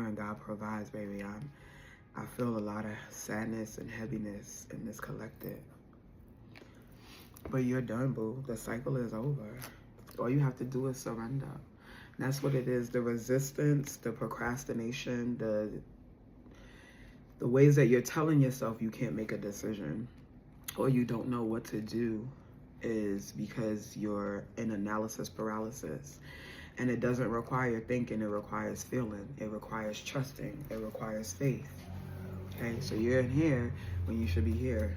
and God provides, baby. I feel a lot of sadness and heaviness in this collective. But you're done, boo. The cycle is over. All you have to do is surrender. That's what it is. The resistance, the procrastination, the ways that you're telling yourself you can't make a decision or you don't know what to do is because you're in analysis paralysis. And it doesn't require thinking, it requires feeling, it requires trusting, it requires faith. Okay, so you're in here when you should be here.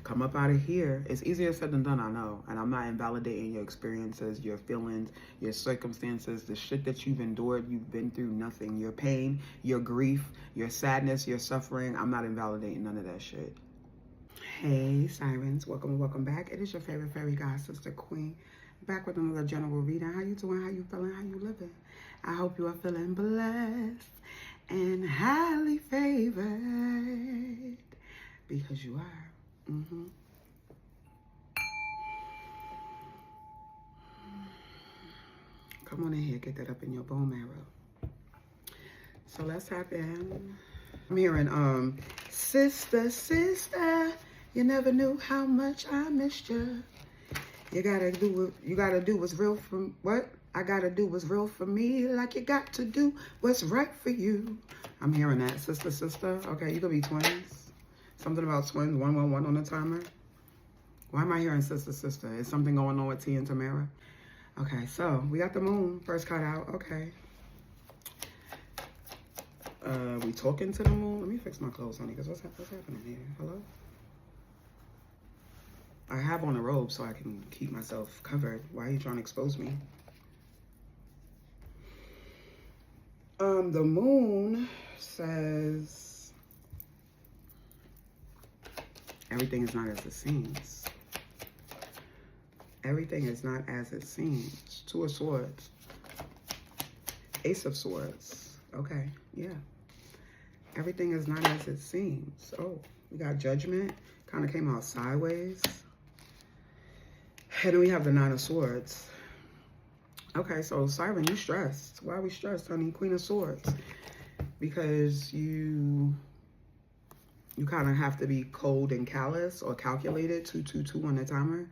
Come up out of here. It's easier said than done, I know. And I'm not invalidating your experiences, your feelings, your circumstances, the shit that you've endured, you've been through, nothing. Your pain, your grief, your sadness, your suffering. I'm not invalidating none of that shit. Hey, Sirens. Welcome and welcome back. It is your favorite fairy god, Sister Queen. Back with another general reading. How you doing? How you feeling? How you living? I hope you are feeling blessed and highly favored because you are. Come on in here, get that up in your bone marrow. So let's hop in. I'm hearing, sister, you never knew how much I missed you. You gotta do what's real for what? I gotta do what's real for me, like you got to do what's right for you. I'm hearing that, sister. Okay, you could be twins. Something about twins, 111 on the timer. Why am I hearing sister? Is something going on with T and Tamara? Okay, so we got the moon first cut out. Okay. We talking to the moon. Let me fix my clothes, honey, because what's happening here? Hello? I have on a robe so I can keep myself covered. Why are you trying to expose me? The moon says everything is not as it seems. Everything is not as it seems. Two of Swords. Ace of Swords. Okay, yeah. Everything is not as it seems. Oh, we got Judgment. Kind of came out sideways. And then we have the Nine of Swords. Okay, so Siren, you stressed. Why are we stressed, honey? Queen of Swords. Because you kind of have to be cold and callous or calculated. 222 on the timer.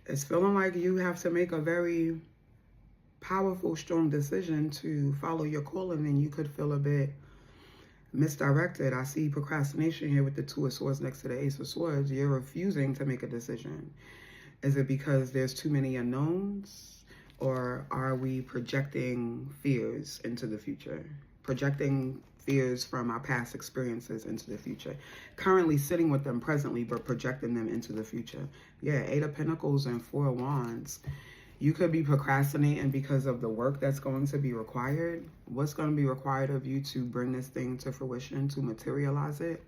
It's feeling like you have to make a very powerful, strong decision to follow your calling, and you could feel a bit misdirected. I see procrastination here with the Two of Swords next to the Ace of Swords. You're refusing to make a decision. Is it because there's too many unknowns, or are we projecting fears into the future? Projecting fears from our past experiences into the future. Currently sitting with them presently, but projecting them into the future. Yeah, Eight of Pentacles and Four of Wands. You could be procrastinating because of the work that's going to be required. What's going to be required of you to bring this thing to fruition, to materialize it?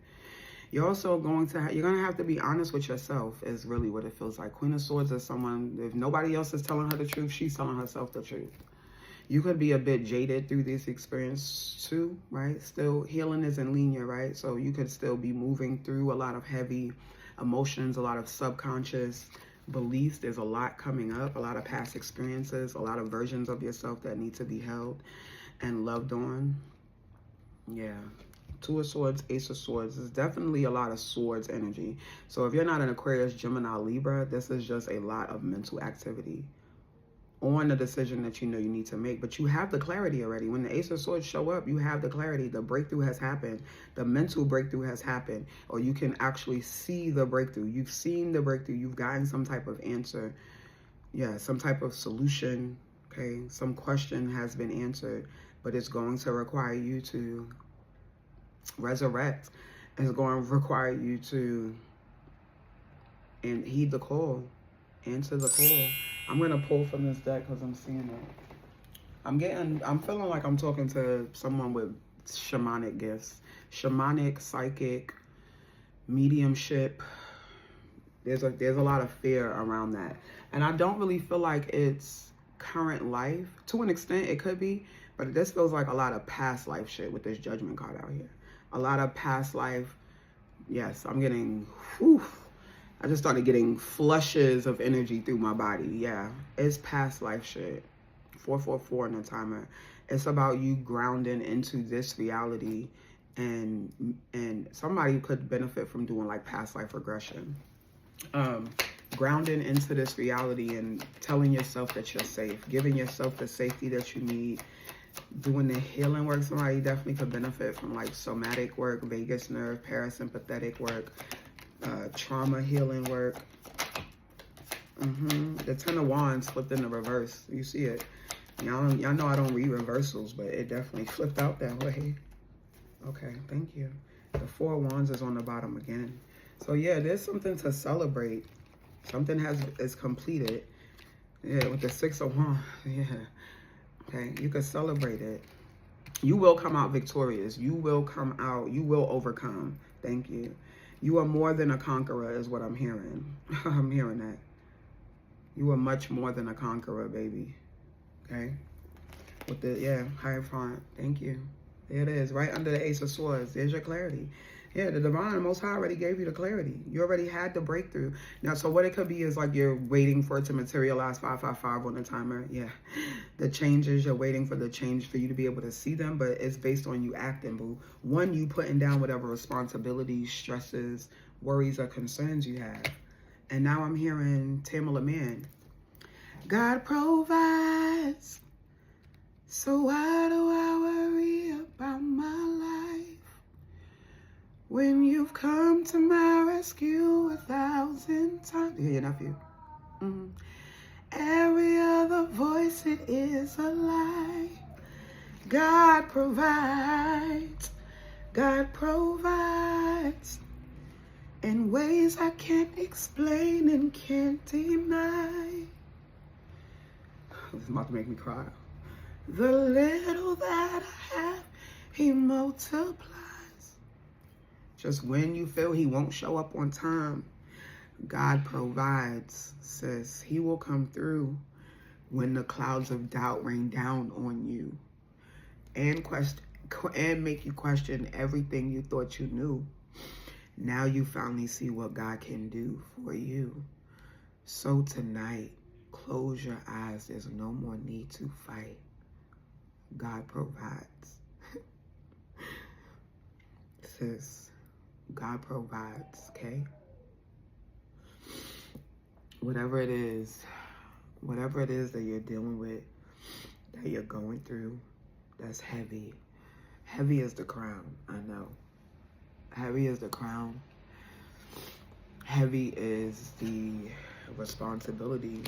You're also going to have to be honest with yourself is really what it feels like. Queen of Swords is someone, if nobody else is telling her the truth, she's telling herself the truth. You could be a bit jaded through this experience too, right? Still, healing isn't linear, right? So you could still be moving through a lot of heavy emotions, a lot of subconscious beliefs. There's a lot coming up, a lot of past experiences, a lot of versions of yourself that need to be held and loved on. Yeah. Two of Swords, Ace of Swords. There's definitely a lot of swords energy. So if you're not an Aquarius, Gemini, Libra, this is just a lot of mental activity on the decision that you know you need to make. But you have the clarity already. When the Ace of Swords show up, you have the clarity. The breakthrough has happened. The mental breakthrough has happened. Or you can actually see the breakthrough. You've seen the breakthrough. You've gotten some type of answer. Yeah, some type of solution. Okay, some question has been answered. But it's going to require you to resurrect. It's going to require you to heed the call. Answer the call. I'm going to pull from this deck because I'm seeing it. I'm feeling like I'm talking to someone with shamanic gifts. Shamanic, psychic, mediumship. There's a lot of fear around that. And I don't really feel like it's current life. To an extent, it could be. But this feels like a lot of past life shit with this Judgment card out here. A lot of past life. Yes, I'm getting... Whew, I just started getting flushes of energy through my body. Yeah, it's past life shit. 444 on the timer. It's about you grounding into this reality, and somebody could benefit from doing like past life regression. Grounding into this reality and telling yourself that you're safe, giving yourself the safety that you need, doing the healing work. Somebody definitely could benefit from like somatic work, vagus nerve, parasympathetic work, trauma healing work. The Ten of Wands flipped in the reverse. You see it. Y'all know I don't read reversals, but it definitely flipped out that way. Okay, thank you. The Four of Wands is on the bottom again. So yeah, there's something to celebrate. Something is completed. Yeah, with the Six of Wands. Yeah. Okay, you can celebrate it. You will come out victorious. You will come out. You will overcome. Thank you. You are more than a conqueror is what I'm hearing. I'm hearing that. You are much more than a conqueror, baby. Okay? With the, yeah, Hierophant. Thank you. There it is. Right under the Ace of Swords. There's your clarity. Yeah, the Divine, Most High already gave you the clarity. You already had the breakthrough. Now, so what it could be is like you're waiting for it to materialize 555 on the timer. Yeah. The changes, you're waiting for the change for you to be able to see them, but it's based on you acting, boo. One, you putting down whatever responsibilities, stresses, worries, or concerns you have. And now I'm hearing Tamala Man. God provides, so why do I worry about my life? When you've come to my rescue 1,000 times. Yeah, your nephew. Every other voice, it is a lie. God provides. God provides in ways I can't explain and can't deny. This is about to make me cry. The little that I have, he multiplies. Just when you feel he won't show up on time, God provides, sis. He will come through when the clouds of doubt rain down on you and make you question everything you thought you knew. Now you finally see what God can do for you. So tonight, close your eyes. There's no more need to fight. God provides. Sis, God provides, okay? Whatever it is that you're dealing with, that you're going through, that's heavy. Heavy is the crown, I know. Heavy is the crown. Heavy is the responsibility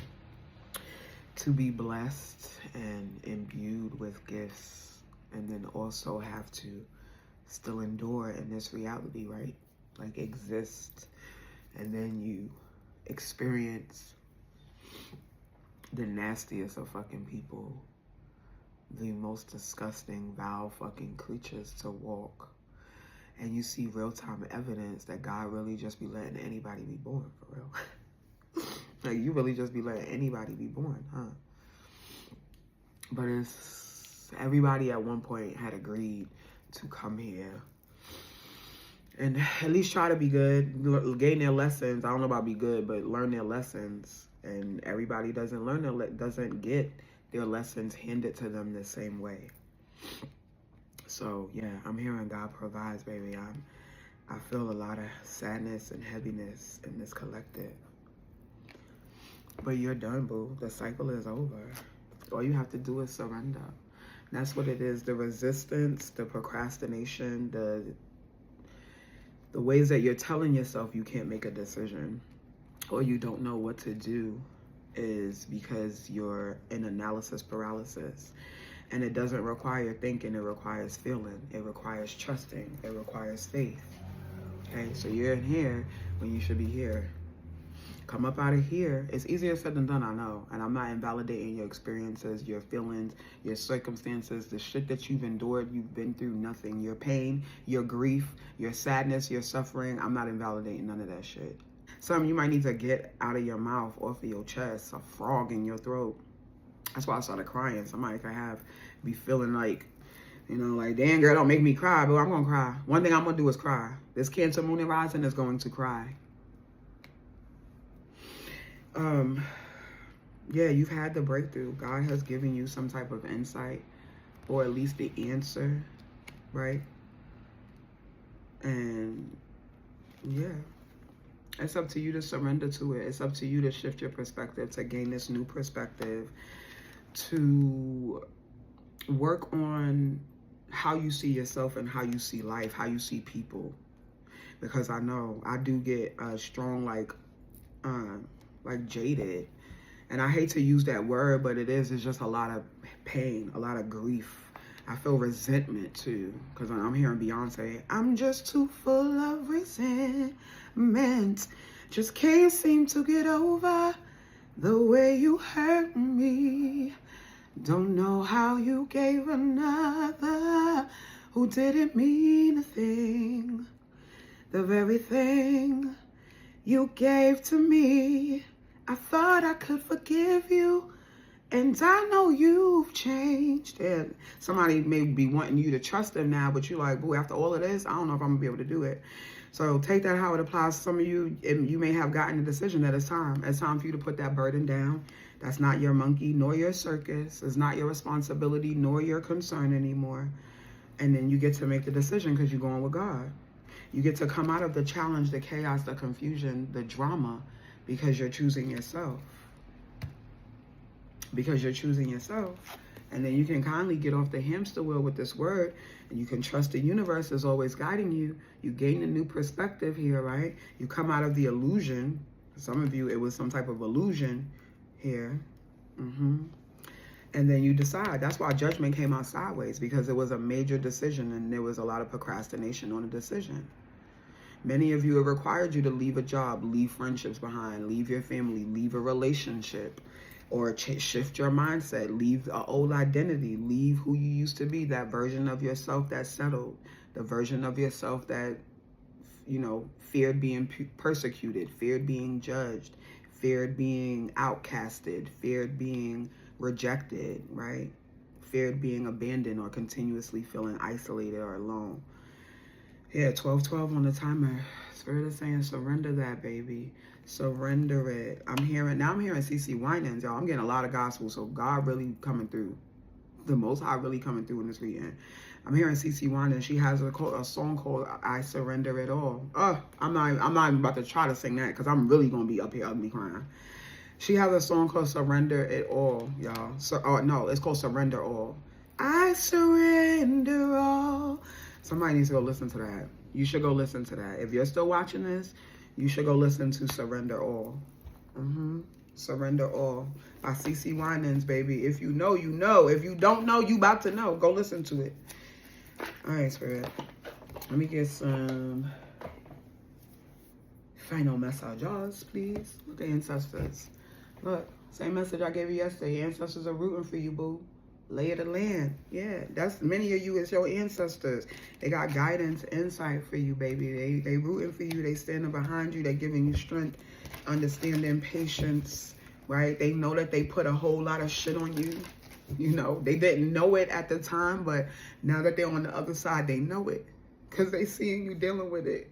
to be blessed and imbued with gifts, and then also have to still endure in this reality, right? Like exist, and then you experience the nastiest of fucking people, the most disgusting, vile fucking creatures to walk. And you see real-time evidence that God really just be letting anybody be born, for real. Like, you really just be letting anybody be born, huh? But it's, everybody at one point had agreed to come here and at least try to be good, gain their lessons. I don't know about be good, but learn their lessons. And everybody doesn't get their lessons handed to them the same way. So yeah, I'm hearing God provides, baby. I feel a lot of sadness and heaviness in this collective. But you're done, boo. The cycle is over. All you have to do is surrender. That's what it is. The resistance, the procrastination, the ways that you're telling yourself you can't make a decision or you don't know what to do is because you're in analysis paralysis. And it doesn't require thinking, it requires feeling. It requires trusting. It requires faith. Okay, so you're in here when you should be here. Come up out of here. It's easier said than done, I know. And I'm not invalidating your experiences, your feelings, your circumstances, the shit that you've endured. You've been through nothing. Your pain, your grief, your sadness, your suffering. I'm not invalidating none of that shit. Some you might need to get out of your mouth, off of your chest, a frog in your throat. That's why I started crying. Somebody could be feeling like, you know, like, damn, girl, don't make me cry, but I'm going to cry. One thing I'm going to do is cry. This Cancer Moon and Rising is going to cry. Yeah, you've had the breakthrough. God has given you some type of insight. or at least the answer, right? And yeah, it's up to you to surrender to it. It's up to you to shift your perspective, to gain this new perspective, to work on how you see yourself and how you see life, how you see people. Because I know I do get strong, like jaded. And I hate to use that word, but it's just a lot of pain, a lot of grief. I feel resentment too, because I'm hearing Beyonce, I'm just too full of resentment. Just can't seem to get over the way you hurt me. Don't know how you gave another who didn't mean a thing. The very thing you gave to me, I thought I could forgive you, and I know you've changed. And somebody may be wanting you to trust them now, but you're like, boy, after all of this, I don't know if I'm gonna be able to do it. So take that how it applies to some of you. And you may have gotten the decision that it's time. It's time for you to put that burden down. That's not your monkey nor your circus. It's not your responsibility nor your concern anymore. And then you get to make the decision because you're going with God. You get to come out of the challenge, the chaos, the confusion, the drama, because you're choosing yourself. Because you're choosing yourself. And then you can kindly get off the hamster wheel with this word, and you can trust the universe is always guiding you. You gain a new perspective here, right? You come out of the illusion. For some of you, it was some type of illusion here. And then you decide. That's why judgment came out sideways, because it was a major decision and there was a lot of procrastination on the decision. Many of you, it required you to leave a job, leave friendships behind, leave your family, leave a relationship, or shift your mindset, leave an old identity, leave who you used to be, that version of yourself that settled, the version of yourself that, you know, feared being persecuted, feared being judged, feared being outcasted, feared being rejected, right? Feared being abandoned or continuously feeling isolated or alone. Yeah, 1212 on the timer. Spirit is saying surrender that, baby. Surrender it. I'm hearing CC Winans, y'all. I'm getting a lot of gospel, so God really coming through. The Most High really coming through in this reading. I'm hearing CC Winans. She has a song called I Surrender It All. I'm not even about to try to sing that because I'm really going to be up here ugly crying. She has a song called Surrender It All, y'all. No, it's called Surrender All. I surrender all. Somebody needs to go listen to that. You should go listen to that. If you're still watching this, you should go listen to Surrender All. Surrender All by CC Winans, baby. If you know, you know. If you don't know, you about to know. Go listen to it. All right, Spirit. Let me get some final messages, please. With the ancestors. Look, same message I gave you yesterday. Ancestors are rooting for you, boo. Lay of the land. Yeah, that's many of you is your ancestors. They got guidance, insight for you, baby. They rooting for you. They standing behind you. They giving you strength, understanding, patience, right? They know that they put a whole lot of shit on you. You know, they didn't know it at the time, but now that they're on the other side, they know it because they seeing you dealing with it.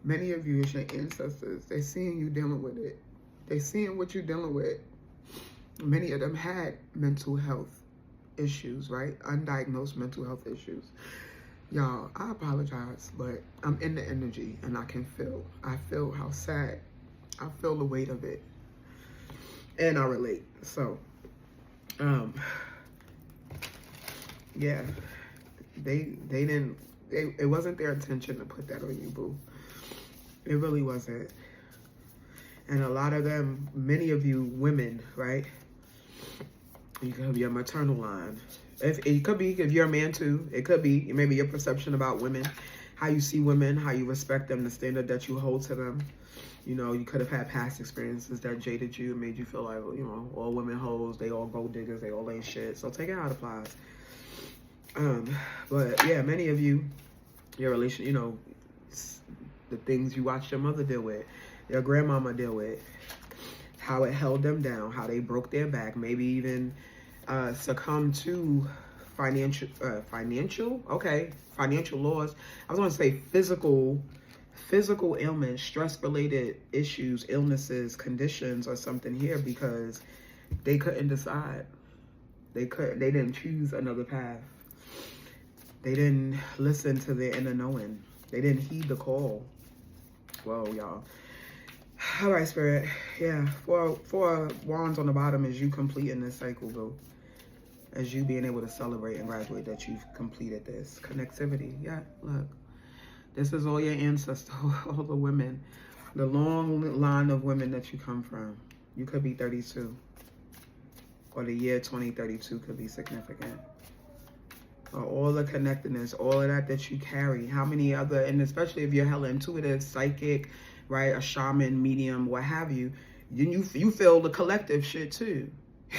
Many of you is your ancestors. They seeing you dealing with it. They seeing what you're dealing with. Many of them had mental health issues, right? Undiagnosed mental health issues. Y'all, I apologize, but I'm in the energy and I feel how sad. I feel the weight of it. And I relate. So, yeah, it wasn't their intention to put that on you, boo. It really wasn't. And a lot of them, many of you women, right? You could have your maternal line. It could be, if you're a man too, it could be maybe your perception about women, how you see women, how you respect them, the standard that you hold to them. You know, you could have had past experiences that jaded you and made you feel like, you know, all women hoes, they all gold diggers, they all ain't shit. So take it how it applies. But yeah, many of you, your relation, you know, the things you watched your mother deal with, your grandmama deal with, how it held them down, how they broke their back, maybe even succumb to financial laws. I was going to say physical ailments, stress-related issues, illnesses, conditions, or something here, because They couldn't decide. They didn't choose another path. They didn't listen to their inner knowing. They didn't heed the call. Whoa, y'all. All right, Spirit. Yeah, four wands on the bottom is you completing this cycle, boo. As you being able to celebrate and graduate that you've completed this. Connectivity. Yeah, look. This is all your ancestors, all the women. The long line of women that you come from. You could be 32. Or the year 2032 could be significant. Or all the connectedness, all of that you carry. How many other, and especially if you're hella intuitive, psychic, right, a shaman, medium, what have you, you feel the collective shit too.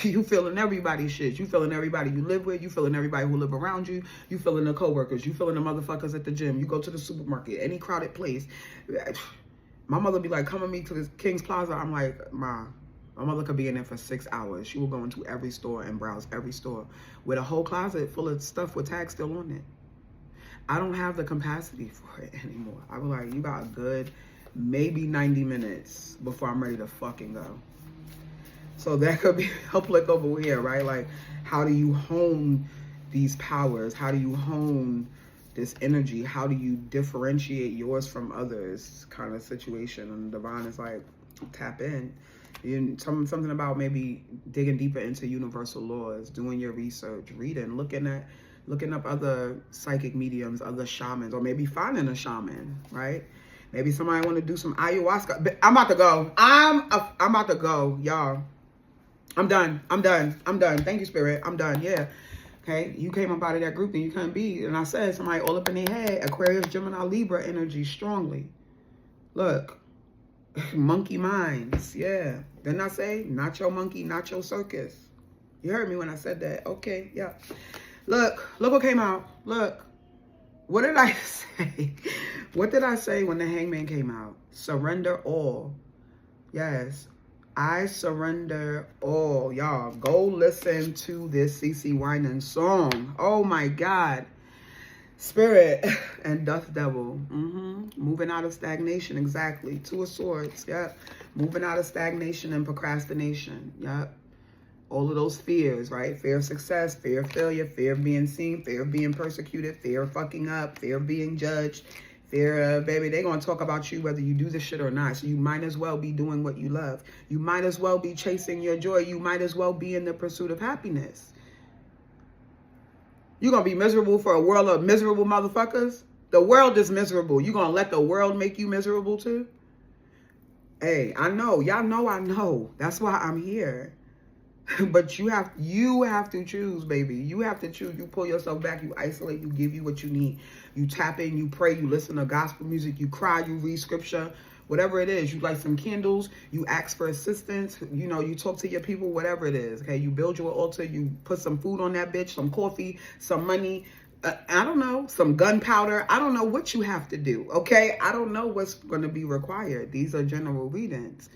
You feeling everybody's shit. You feeling everybody you live with. You feeling everybody who live around you. You feeling the coworkers. You feeling the motherfuckers at the gym. You go to the supermarket, any crowded place. My mother be like, come with me to this King's Plaza. I'm like, Ma, my mother could be in there for 6 hours. She will go into every store and browse every store with a whole closet full of stuff with tags still on it. I don't have the capacity for it anymore. I was like, you got a good maybe 90 minutes before I'm ready to fucking go. So that could be help like over here, right? Like, how do you hone these powers? How do you hone this energy? How do you differentiate yours from others kind of situation? And the divine is like, tap in. Something about maybe digging deeper into universal laws, doing your research, reading, looking up other psychic mediums, other shamans, or maybe finding a shaman, right? Maybe somebody want to do some ayahuasca. But I'm about to go. I'm about to go, y'all. I'm done. Thank you, Spirit. I'm done. Yeah. Okay. You came up out of that group and you couldn't be. And I said somebody all up in their head, Aquarius, Gemini, Libra energy strongly. Look. Monkey minds. Yeah. Didn't I say, not your monkey, not your circus? You heard me when I said that. Okay. Yeah. Look what came out. Look. What did I say? What did I say when the Hangman came out? Surrender all. Yes. I surrender all. Y'all, go listen to this CeCe Winans song. Oh my God. Spirit and Dust Devil. Moving out of stagnation. Exactly. Two of Swords. Yep. Moving out of stagnation and procrastination. Yep. All of those fears, right? Fear of success, fear of failure, fear of being seen, fear of being persecuted, fear of fucking up, fear of being judged, fear of, baby, they're going to talk about you whether you do this shit or not. So you might as well be doing what you love. You might as well be chasing your joy. You might as well be in the pursuit of happiness. You're going to be miserable for a world of miserable motherfuckers? The world is miserable. You going to let the world make you miserable too? Hey, I know. Y'all know I know. That's why I'm here. But you have to choose, baby. You have to choose. You pull yourself back. You isolate. You give you what you need. You tap in. You pray. You listen to gospel music. You cry. You read scripture. Whatever it is. You light some candles. You ask for assistance. You know, you talk to your people. Whatever it is. Okay. You build your altar. You put some food on that bitch. Some coffee. Some money. I don't know. Some gunpowder. I don't know what you have to do. Okay. I don't know what's going to be required. These are general readings.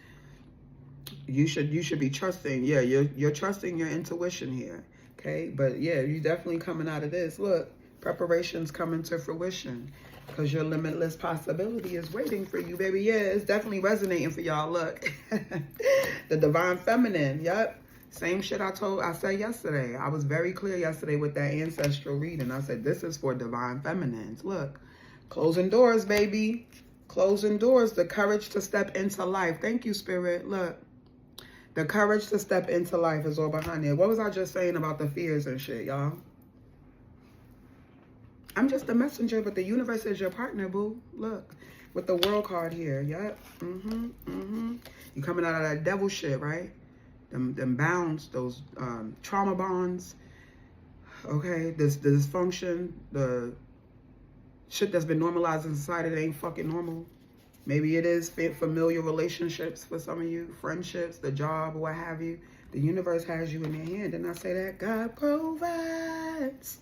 You should be trusting. Yeah, you're trusting your intuition here. Okay, but yeah, you definitely coming out of this. Look, preparations coming to fruition because your limitless possibility is waiting for you, baby. Yeah, it's definitely resonating for y'all. Look, the divine feminine. Yep, same shit I said yesterday. I was very clear yesterday with that ancestral reading. I said this is for divine feminines. Look, closing doors, baby. Closing doors. The courage to step into life. Thank you, Spirit. Look. The courage to step into life is all behind it. What was I just saying about the fears and shit, y'all? I'm just a messenger, but the universe is your partner, boo. Look, with the world card here. Yep. You coming out of that devil shit, right? Them bounds, those trauma bonds. Okay, the dysfunction, the shit that's been normalized in society that ain't fucking normal. Maybe it is familiar relationships for some of you, friendships, the job, what have you. The universe has you in their hand. And I say that God provides.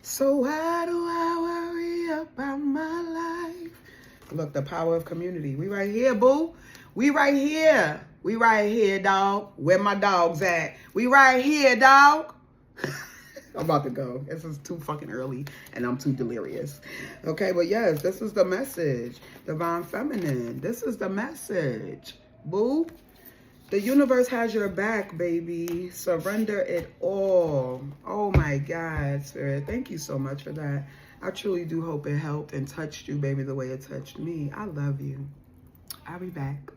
So why do I worry about my life? Look, the power of community. We right here, boo. We right here. We right here, dog. Where my dogs at? We right here, dog. I'm about to go. This is too fucking early and I'm too delirious. Okay, but yes, this is the message. Divine feminine. This is the message. Boo. The universe has your back, baby. Surrender it all. Oh my God, Spirit. Thank you so much for that. I truly do hope it helped and touched you, baby, the way it touched me. I love you. I'll be back.